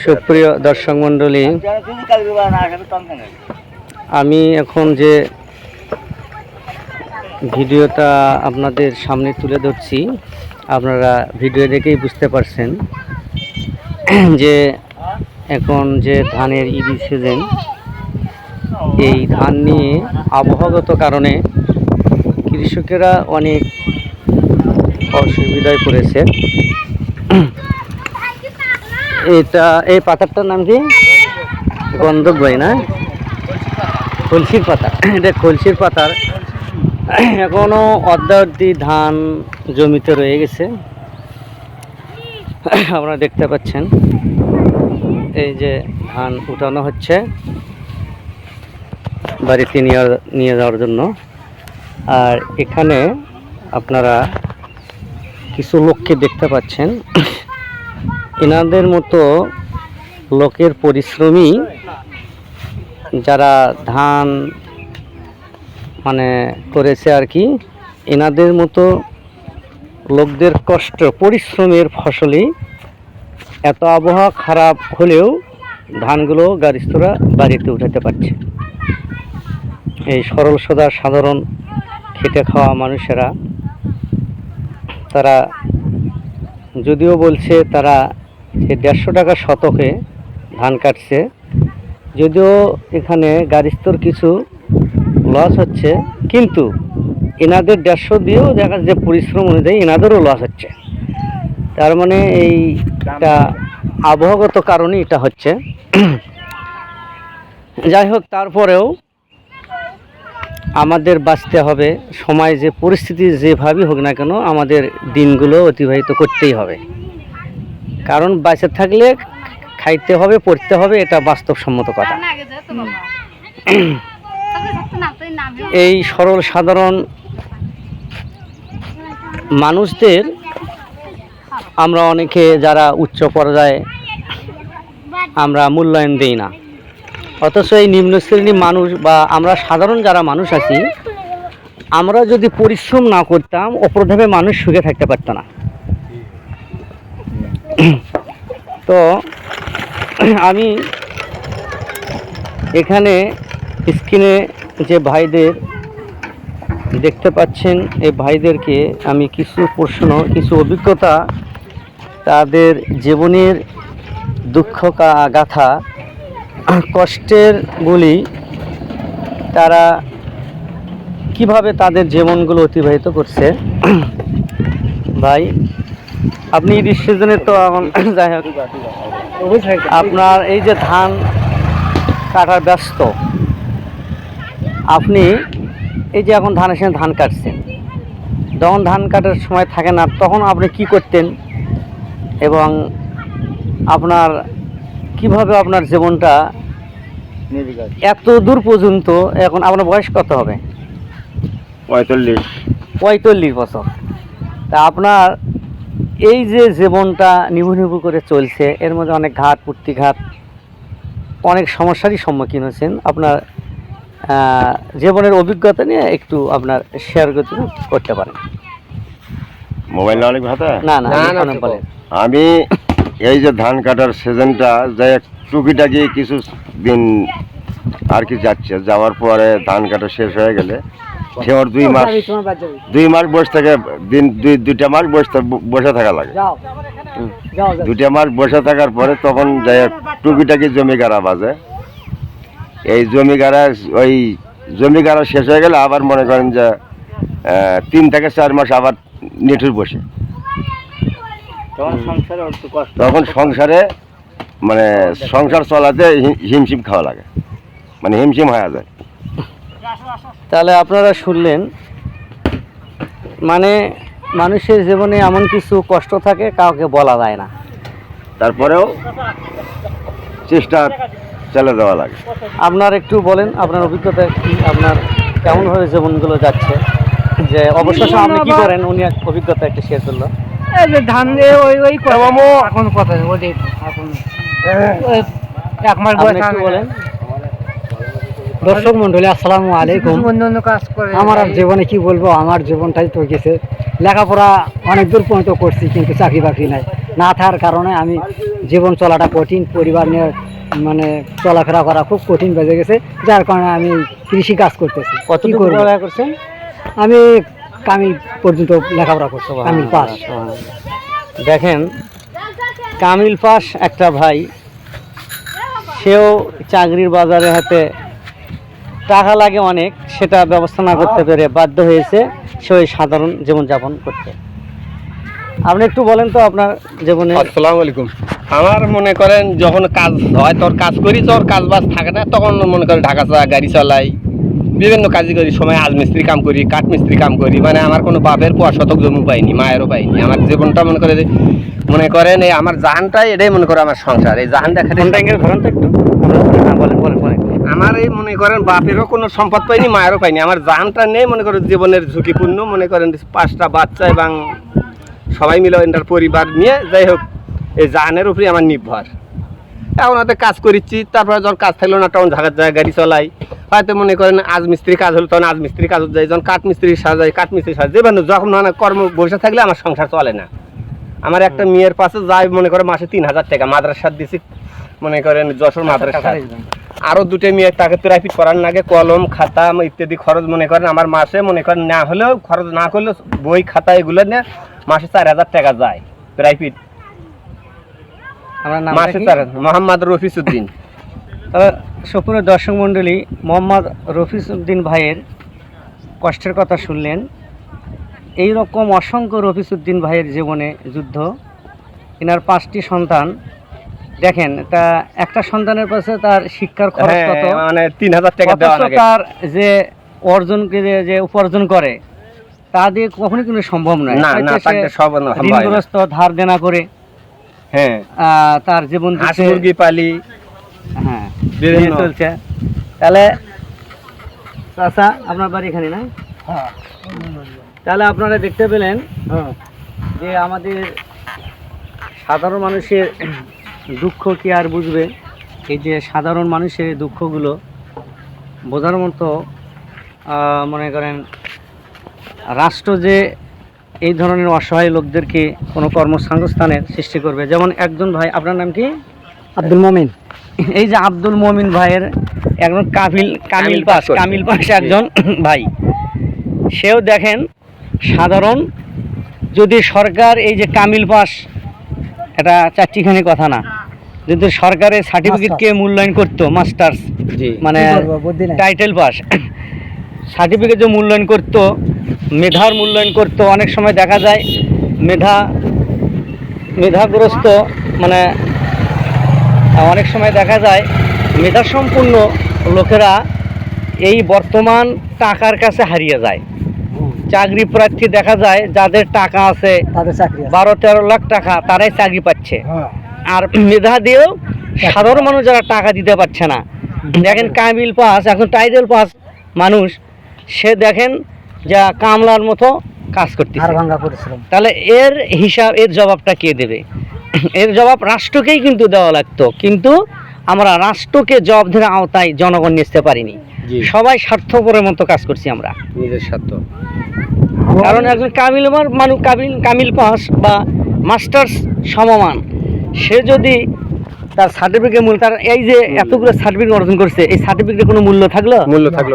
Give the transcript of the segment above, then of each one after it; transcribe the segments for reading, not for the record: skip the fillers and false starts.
সুপ্রিয় দর্শক মণ্ডলী, আমি এখন যে ভিডিওটা আপনাদের সামনে তুলে ধরছি, আপনারা ভিডিও দেখেই বুঝতে পারছেন যে এখন যে ধানের ইরি সিজন, এই ধান নিয়ে আবহাওয়াগত কারণে কৃষকেরা অনেক অসুবিধায় পড়েছে। এই পাতাটার নাম কি? গন্ধক ভাই না, কলসির পাতা। এটা কলসির পাতার এখনো অর্ধাবধি ধান জমিতে রয়ে গেছে। আপনারা দেখতে পাচ্ছেন এই যে ধান উঠানো হচ্ছে বাড়িতে নিয়ে যাওয়ার জন্য। আর এখানে আপনারা কিছু লোককে দেখতে পাচ্ছেন। এনাদের মতো লোকের পরিশ্রমী যারা ধান করেছে আর কি, এনাদের মতো লোকদের কষ্ট পরিশ্রমের ফসলই এত আবহাওয়া খারাপ হলেও ধানগুলো গাড়িস্থরা বাড়িতে উঠাতে পারছে। এই সরল সোজা সাধারণ খেটে খাওয়া মানুষেরা, তারা যদিও বলছে তারা যে 150 টাকা শতকে ধান কাটছে, যদিও এখানে গাড়িস্থর কিছু লস হচ্ছে, কিন্তু এনাদের 150 দিয়েও দেখা যাচ্ছে যে পরিশ্রম অনুযায়ী এনাদেরও লস হচ্ছে। তার মানে এইটা আবহাওয়াগত কারণে এটা হচ্ছে। যাই হোক, তারপরেও আমাদের বাঁচতে হবে। সময় যে পরিস্থিতি যেভাবেই হোক না কেন, আমাদের দিনগুলো অতিবাহিত করতেই হবে। কারণ বাঁচে থাকলে খাইতে হবে, পড়তে হবে, এটা বাস্তবসম্মত কথা। এই সরল সাধারণ মানুষদের আমরা অনেকে যারা উচ্চ পর্যায়ে আমরা মূল্যায়ন দিই না, অথচ এই নিম্ন শ্রেণীর মানুষ বা আমরা সাধারণ যারা মানুষ আছি, আমরা যদি পরিশ্রম না করতাম অপরভাবে মানুষ সুখে থাকতে পারত না। তো আমি এখানে স্ক্রিনে যে ভাইদের দেখতে পাচ্ছেন, এই ভাইদেরকে আমি কিছু প্রশ্ন, কিছু অভিজ্ঞতা, তাদের জীবনের দুঃখ গাথা, কষ্টের বলি, তারা কিভাবে তাদের জীবনগুলো অতিবাহিত করছে। ভাই, আপনি এই সিজনে তো এখন, যাই হোক, আপনার এই যে ধান কাটার ব্যস্ত, আপনি এই যে এখন ধানের সময় ধান কাটছেন, যখন ধান কাটার সময় থাকে না তখন আপনি কি করতেন এবং আপনার কিভাবে আপনার জীবনটা এত দূর পর্যন্ত, এখন আপনার বয়স কত হবে? 45 বছর। তা আপনার এই যে জীবনটা নিভু নিভু করে চলছে, এর মধ্যে অনেক ঘাট প্রতিঘাত, অনেক সমস্যারই সম্মুখীন হচ্ছেন। আপনার জীবনের অভিজ্ঞতা নিয়ে একটু আপনার শেয়ার করতে পারেন। মোবাইল অনেক ভাতা না, আমি এই যে ধান কাটার সিজনটা যাই টুকিটাকি কিছু দিন আর কি যাওয়ার পরে ধান কাটা শেষ হয়ে গেলে সেওর 2 মাস বসে থাকে, দিন 2টা মাস বসে থাকা লাগে। 2টা মাস বসে থাকার পরে তখন যাই টুকিটাকি জমি গাড়া বাজে। এই জমি গাড়া শেষ হয়ে গেলে আবার মনে করেন যে 3 থেকে 4 মাস আবার নিঠুর বসে। তখন সংসারে সংসার চলাতে হিমশিম খাওয়া লাগে, হিমশিম হয়ে যায়। তাহলে আপনারা শুনলেন, মানুষের জীবনে এমন কিছু কষ্ট থাকে কাউকে বলা যায় না, তারপরেও চেষ্টা চালিয়ে দেওয়া লাগে। আপনার একটু বলেন আপনার অভিজ্ঞতা কি, আপনার কেমনভাবে জীবনগুলো যাচ্ছে, যে অবশেষে আপনি কি করেন, উনি অভিজ্ঞতা একটু শেয়ার করলো। এই যে ধান এখন কথা এখন 1 মাস বয়স। বলেন। দর্শক মন্ডলী, আসসালামু আলাইকুম। আমার আর জীবনে কি বলবো, আমার জীবনটাই তো গেছে। লেখাপড়া অনেক দূর পর্যন্ত করছি, কিন্তু চাকরি বাকরি নাই। না থাকার কারণে আমি জীবন চলাটা কঠিন, পরিবার নিয়ে মানে চলাফেরা করা খুব কঠিন বেজে গেছে, যার কারণে আমি কৃষি কাজ করতেছি। কতটুকু পড়ালেখা করছেন? আমি কামিল পর্যন্ত লেখাপড়া করছি, কামিল পাস। দেখেন, কামিল পাস একটা ভাই, সেও চাকরির বাজারে হাতে টাকা লাগে অনেক, সেটা ব্যবস্থা না করতে পেরে বাধ্য হয়েছে সে ওই সাধারণ জীবনযাপন করতে। আপনি একটু বলেন তো আপনার জীবনে। আসসালামু আলাইকুম। আমার মনে করেন যখন কাজ হয়, তোর কাজ করি, তোর কাজ বাজ থাকে না, তখন মনে করেন ঢাকা গাড়ি চালাই, বিভিন্ন কাজই করি। সময় আজমিস্ত্রি কাম করি, কাঠমিস্ত্রি কাম করি। মানে আমার কোনো বাপের 5 শতক জমি পাইনি, মায়েরও পাইনি। আমার জীবনটা মনে করেন এই আমার জাহানটাই, এটাই মনে করে আমার সংসার। এই জাহানটা ধরেন তো একটু। বলেন বলেন বলেন। আমার এই মনে করেন বাপেরও কোনো সম্পদ পাইনি, মায়েরও পাইনি। আমার জাহানটা নেই মনে করেন জীবনের ঝুঁকিপূর্ণ। মনে করেন 5টা বাচ্চা এবং সবাই মিলে এটার পরিবার নিয়ে, যাই হোক এই জাহানের উপরে আমার নির্ভর। এখন হয়তো কাজ করিচ্ছি, তারপরে যখন কাজ থাকলো না তখন ঢাকার জায়গায় গাড়ি চালাই। হয়তো মনে করেন আজ মিস্ত্রি কাজ হলো তখন আজ মিস্ত্রি কাজ যাই, যখন কাঠ মিস্ত্রির সাজা যায় কাঠ মিস্ত্রির সাজা, যেভাবে যখন মানে কর্ম বসে থাকলে আমার সংসার চলে না। আমার একটা মেয়ের পাশে যায় মনে করে মাসে 3000 টাকা মাদ্রাসার দিছি, মনে করেন যশোর মাদ্রাসা। আরও 2টে মেয়ে তাকে প্রাইভেট করার লাগে, কলম খাতা ইত্যাদি খরচ মনে করেন আমার মাসে মনে করেন না হলেও, খরচ না করলেও বই খাতা এগুলো নিয়ে মাসে 4000 টাকা যায় প্রাইভেট। মাসে 4 মোহাম্মদ রফিসউদ্দিন। সুপ্রিয় দর্শক মণ্ডলী, মোহাম্মদ রফিসউদ্দিন ভাইয়ের কষ্টের কথা শুনলেন। এই রকম অসংখ্য রফিসউদ্দিন ভাইয়ের জীবনে যুদ্ধ। এনার 5টি সন্তান। দেখেন, তা একটা সন্তানের পাশে তার শিক্ষার খরচ কত, মানে 3000 টাকা দেওয়া লাগে। তার যে অর্জনকে যে উপার্জন করে তা দিয়ে কখনোই কোনো সম্ভব নয়। না না, তাকে সব ঋণগ্রস্ত, ধার দেনা করে হ্যাঁ তার জীবন হাঁস মুরগি পালি, হ্যাঁ চলছে। তাহলে চাচা আপনার বাড়ি এখানে না? তাহলে আপনারা দেখতে পেলেন যে আমাদের সাধারণ মানুষের দুঃখ কি আর বুঝবে। এই যে সাধারণ মানুষের দুঃখগুলো বোঝার মতো মনে করেন রাষ্ট্র যে এই ধরনের অসহায় লোকদেরকে কোনো কর্মসংস্থানের সৃষ্টি করবে। যেমন একজন ভাই, আপনার নাম কি? আব্দুল মমিন। এই যে আব্দুল মমিন ভাইয়ের একজন কামিল পাস একজন ভাই, সেও দেখেন সাধারণ, যদি সরকার এই যে কামিল পাস, এটা চারটিখানি কথা না, যদি সরকারের সার্টিফিকেটকে মূল্যায়ন করতো, মাস্টার্স মানে টাইটেল পাস সার্টিফিকেট যে মূল্যায়ন করতো, মেধার মূল্যায়ন করতো, অনেক সময় দেখা যায় মেধাগ্রস্ত মানে অনেক সময় দেখা যায় মেধাসম্পন্ন লোকেরা এই বর্তমান টাকার কাছে হারিয়ে যায়। চাকরি প্রার্থী দেখা যায় যাদের টাকা আছে, 12-13 লাখ টাকা, তারাই চাকরি পাচ্ছে। আর মেধা দিয়েও সাধারণ মানুষ যারা টাকা দিতে পারছে না। দেখেন কামিল পাস, এখন টাইটেল পাস মানুষ, সে দেখেন যা কামলার মতো কাজ করতেছে। তাহলে এর হিসাব, এর জবাবটা কে দেবে? এর জবাব রাষ্ট্রকেই কিন্তু দেওয়া লাগতো, কিন্তু আমরা রাষ্ট্রকে জবাবদের আওতায় জনগণ নিতে পারিনি। সবাই স্বার্থপরের মতো কাজ করছি আমরা, নিজের স্বার্থ। কারণ একজন কামিল পাস বা মাস্টার্স সমমান, সে যদি তার সার্টিফিকেট মূল্য, তার এই যে এতগুলো সার্টিফিকেট অর্জন করছে, এই সার্টিফিকেটের কোনো মূল্য থাকলো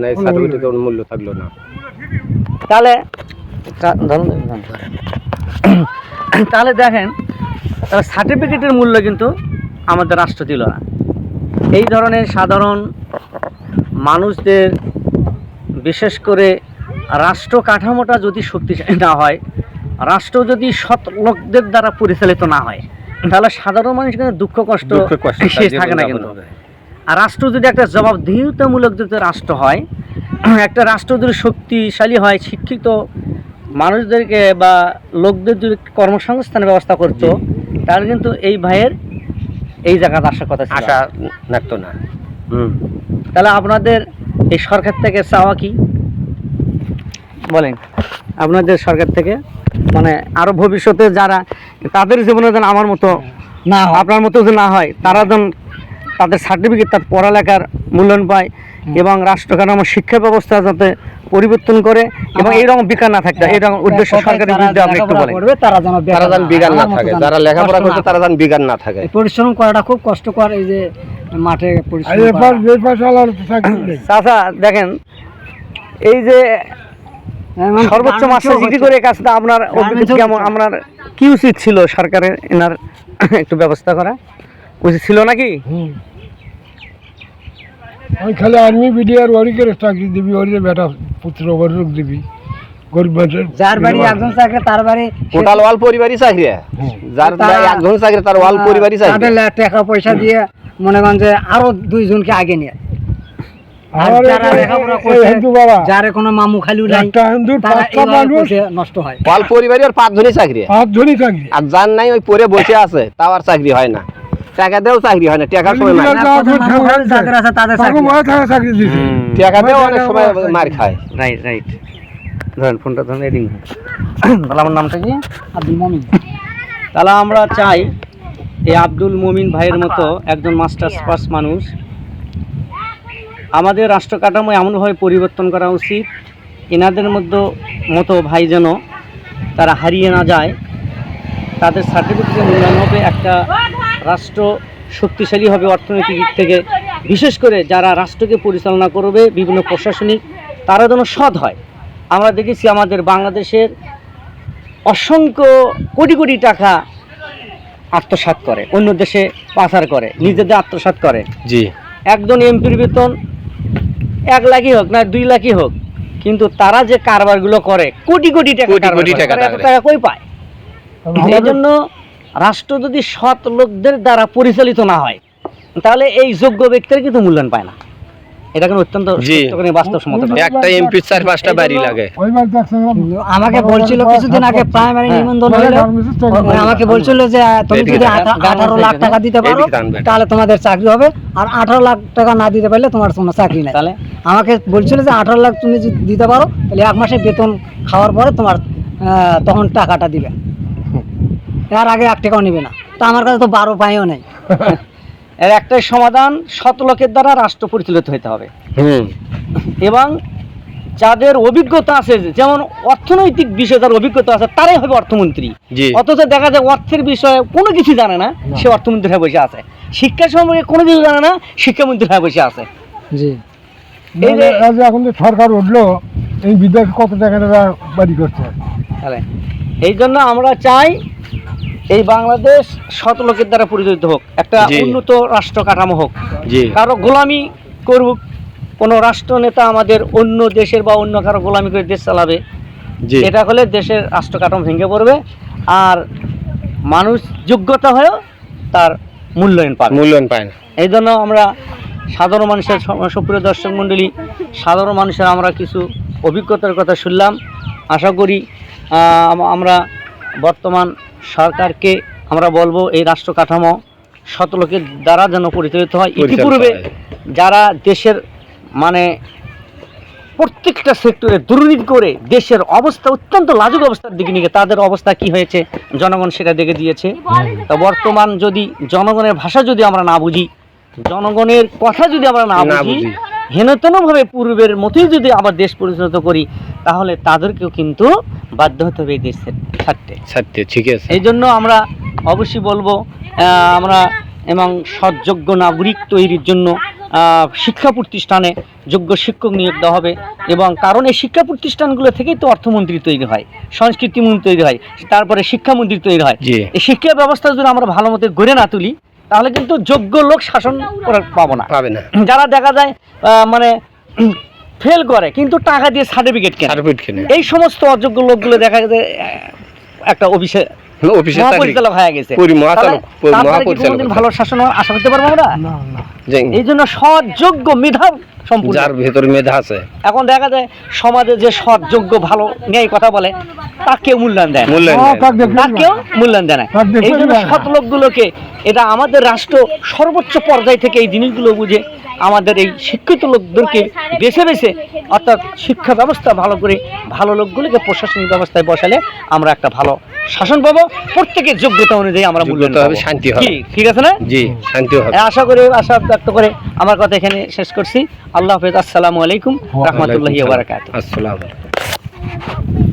না, এই সার্টিফিকেটের কোনো মূল্য থাকলো না। তাহলে দেখেন, সার্টিফিকেটের মূল্য কিন্তু আমাদের রাষ্ট্র দিল না। এই ধরনের সাধারণ মানুষদের, বিশেষ করে রাষ্ট্র কাঠামোটা যদি শক্তিশালী না হয়, রাষ্ট্র যদি সৎ লোকদের দ্বারা পরিচালিত না হয়, তাহলে সাধারণ মানুষ কিন্তু দুঃখ কষ্ট শেষ থাকে না কিন্তু। আর রাষ্ট্র যদি একটা জবাবদিহিতামূলক যদি রাষ্ট্র হয়, একটা রাষ্ট্র যদি শক্তিশালী হয়, শিক্ষিত মানুষদেরকে বা লোকদের যদি কর্মসংস্থানের ব্যবস্থা করতো, তাহলে কিন্তু এই ভাইয়ের এই জায়গাতে আসার কথা ছিল, আশা লাগতো না। তাহলে আপনাদের এই সরকার থেকে চাওয়া কি বলেন? আপনাদের সরকার থেকে মানে আরো ভবিষ্যতে যারা, তাদের জীবনে যেন আমার মতো না, আপনার মতো যে না হয়, তারা যেন তাদের সার্টিফিকেট, তার পড়ালেখার মূল্যায়ন পায়, এবং রাষ্ট্র কাঠামো শিক্ষা ব্যবস্থা যাতে পরিবর্তন করে এবং এইরকম বেকার না থাকতে এরকম উদ্দেশ্য সরকারের বিরুদ্ধে আপনি একটু বলেন। তারা যেন তারা যেন বিজ্ঞান না থাকে, যারা লেখাপড়া করছে তারা যেন বিজ্ঞান না থাকে। পরিশ্রম করাটা খুব কষ্টকর, এই যে মাঠে পরিশ্রম চাচা দেখেন এই যে সর্বোচ্চ মাস্টার ডিগ্রি করে কাজটা আপনার অভিজ্ঞতা কেমন, আপনার কি উচিত ছিল সরকারের এনার একটু ব্যবস্থা করা উচিত ছিল নাকি? আমি খালি আর্মি বিডিআর ওরিকের চাকরি দিবি, ওরিকে বেটা পুত্র বর্ষক দিবি, গরিব মানুষের যার বাড়ি একজন চাকরি তার বাড়ি টোটাল ওয়াল পরিবারই চাকরি, যার একজন চাকরি তার ওয়াল পরিবারই চাকরি। তাদের টাকা পয়সা দিয়ে মনে করেন যে আরো দুইজনকে আগে নিয়ে, আর যারা লেখাপড়া করছে, যার কোনো মামু খালু নাই, তারা এইভাবে পয়সা নষ্ট হয়। ওয়াল পরিবারই আর 5 জনই চাকরি, 5 জনই চাকরি, আর যার নাই ওই পরে বসে আছে তাও আর চাকরি হয় না, টাকা দেও চাকরি হয় না, টাকার সময় মার, যাদের আছে তাদের চাকরি দিছে, টাকা দেও অনেক সময় মার খায়। রাইট রাইট, ধরেন ফোনটা ধরেন এদিন। তাহলে আমার নামটা কি? আব্দুল মুমিন। তাহলে আমরা চাই এই আব্দুল মুমিন ভাইয়ের মতো একজন মাস্টার্স পাস মানুষ আমাদের রাষ্ট্র কাঠামো এমনভাবে পরিবর্তন করা উচিত, এনাদের মতো ভাই যেন তারা হারিয়ে না যায়, তাদের সার্টিফিকেটের মূল্যায়ন হবে, একটা রাষ্ট্র শক্তিশালী হবে অর্থনৈতিক দিক থেকে, বিশেষ করে যারা রাষ্ট্রকে পরিচালনা করবে বিভিন্ন প্রশাসনিক, তারা যেন সৎ হয়। আমরা দেখেছি আমাদের বাংলাদেশের অসংখ্য কোটি কোটি টাকা আত্মসাৎ করে, অন্য দেশে পাচার করে, নিজেদের আত্মসাৎ করে। জি, একজন এমপির বেতন 1 লাখই হোক না 2 লাখই হোক, কিন্তু তারা যে কারবারগুলো করে কোটি কোটি টাকা, এত টাকা কই পায়? এই জন্য রাষ্ট্র যদি সৎ লোকদের দ্বারা পরিচালিত না হয় তাহলে এই যোগ্য ব্যক্তিরা কিন্তু মূল্যায়ন পায় না। এটা কিন্তু অত্যন্ত বাস্তবসম্মত। একটা এমপি 4-5টা বাড়ি লাগে। আমাকে বলছিল কিছুদিন আগে প্রাইমারি নিবন্ধন হলো, আমাকে বলছিল যে তুমি যদি 18 লাখ টাকা দিতে পারো তাহলে তোমাদের চাকরি হবে, আর 18 লাখ টাকা না দিতে পারলে তোমার কোনো চাকরি নাই। তাহলে আমাকে বলছিল যে 18 লাখ তুমি যদি দিতে পারো তাহলে 1 মাসের বেতন খাওয়ার পরে তোমার তখন টাকাটা দিবে, এর আগে 1 টাকাও নেবে না। তো আমার কাছে তো 12 পাইও নাই। এর একটাই সমাধান, সৎ লোকের দ্বারা রাষ্ট্র পরিচালিত হতে হবে এবং যাদের অভিজ্ঞতা আছে, যেমন অর্থনৈতিক বিষয়ে যার অভিজ্ঞতা আছে তারাই হবে অর্থমন্ত্রী। অথচ দেখা যায় অর্থের বিষয়ে কোনো কিছু জানে না, সে অর্থমন্ত্রী হয়ে বসে আছে। শিক্ষা সম্পর্কে কোনো কিছু জানে না, শিক্ষামন্ত্রী হয়ে বসে আছে। জি, এখন যে সরকার উঠলো, এই বিদেশ কত টাকা বাড়ি করছে। এই জন্য আমরা চাই এই বাংলাদেশ সৎ লোকের দ্বারা পরিচালিত হোক, একটা উন্নত রাষ্ট্র কাঠামো হোক, কারো গোলামি করুক কোনো রাষ্ট্র নেতা আমাদের অন্য দেশের বা অন্য কারো গোলামি করে দেশ চালাবে, এটা হলে দেশের রাষ্ট্র কাঠামো ভেঙে পড়বে আর মানুষ যোগ্যতা হয়েও তার মূল্যায়ন পায় না। এই জন্য আমরা সাধারণ মানুষের, সুপ্রিয় দর্শক মণ্ডলী, সাধারণ মানুষের আমরা কিছু অভিজ্ঞতার কথা শুনলাম। আশা করি আমরা বর্তমান সরকারকে আমরা বলবো এই রাষ্ট্র কাঠামো সৎ লোকের দ্বারা যেন পরিচালিত হয়। ইতিপূর্বে যারা দেশের মানে প্রত্যেকটা সেক্টরে দুর্নীতি করে দেশের অবস্থা অত্যন্ত লাজুক অবস্থার দিকে নিয়ে, তাদের অবস্থা কি হয়েছে জনগণ সেটা দেখে দিয়েছে। তা বর্তমান যদি জনগণের ভাষা যদি আমরা না বুঝি, জনগণের কথা যদি আমরা না বুঝি, হেনতনভাবে পূর্বের মতোই যদি আবার দেশ পরিচালিত করি, তাহলে তাদেরকেও কিন্তু বাধ্য হতে হবে এই দেশের ছাড়তে। ঠিক আছে, এই জন্য আমরা অবশ্যই বলবো আমরা এবং সৎযোগ্য নাগরিক তৈরির জন্য শিক্ষা প্রতিষ্ঠানে যোগ্য শিক্ষক নিয়োগ দেওয়া হবে। এবং কারণ এই শিক্ষা প্রতিষ্ঠানগুলো থেকেই তো অর্থমন্ত্রী তৈরি হয়, সংস্কৃতি মন্ত্রী তৈরি হয়, তারপরে শিক্ষামন্ত্রী তৈরি হয়। এই শিক্ষা ব্যবস্থা যদি আমরা ভালো মতো গড়ে না তুলি তাহলে কিন্তু যোগ্য লোক শাসন পাবে না। যারা দেখা যায় মানে ফেল করে কিন্তু টাকা দিয়ে সার্টিফিকেট কেনে, এই সমস্ত অযোগ্য লোকগুলো দেখা যায় একটা মহাপরিচালক হয়ে গেছে। ভালো শাসন আশা করতে পারবো আমরা? এই জন্য সৎ যোগ্য মেধা সম্পূর্ণ, যার ভেতরে মেধা আছে। এখন দেখা যায় সমাজে যে সৎ যোগ্য ভালো ন্যায় কথা বলে তাকেও মূল্যায়ন দেয় না। এই জন্য সৎ লোকগুলোকে, এটা আমাদের রাষ্ট্র সর্বোচ্চ পর্যায় থেকে এই জিনিসগুলো বুঝে আমাদের এই শিক্ষিত লোকদেরকে বেছে বেছে, অর্থাৎ শিক্ষা ব্যবস্থা ভালো করে ভালো লোকগুলোকে প্রশাসনিক ব্যবস্থায় বসালে আমরা একটা ভালো শাসন পাবো, প্রত্যেকের যোগ্যতা অনুযায়ী আমরা মূল্যায়ন যোগ্যতা হবে, পাবো। শান্তি হবে। কি ঠিক আছে না? জি, শান্তি হবে। আশা করি, আশা ব্যক্ত করে আমার কথা এখানে শেষ করছি। আল্লাহ হাফেজ, আসসালামু আলাইকুম রহমতুল্লাহি ওয়া বারাকাতুহু। আসসালামু আলাইকুম।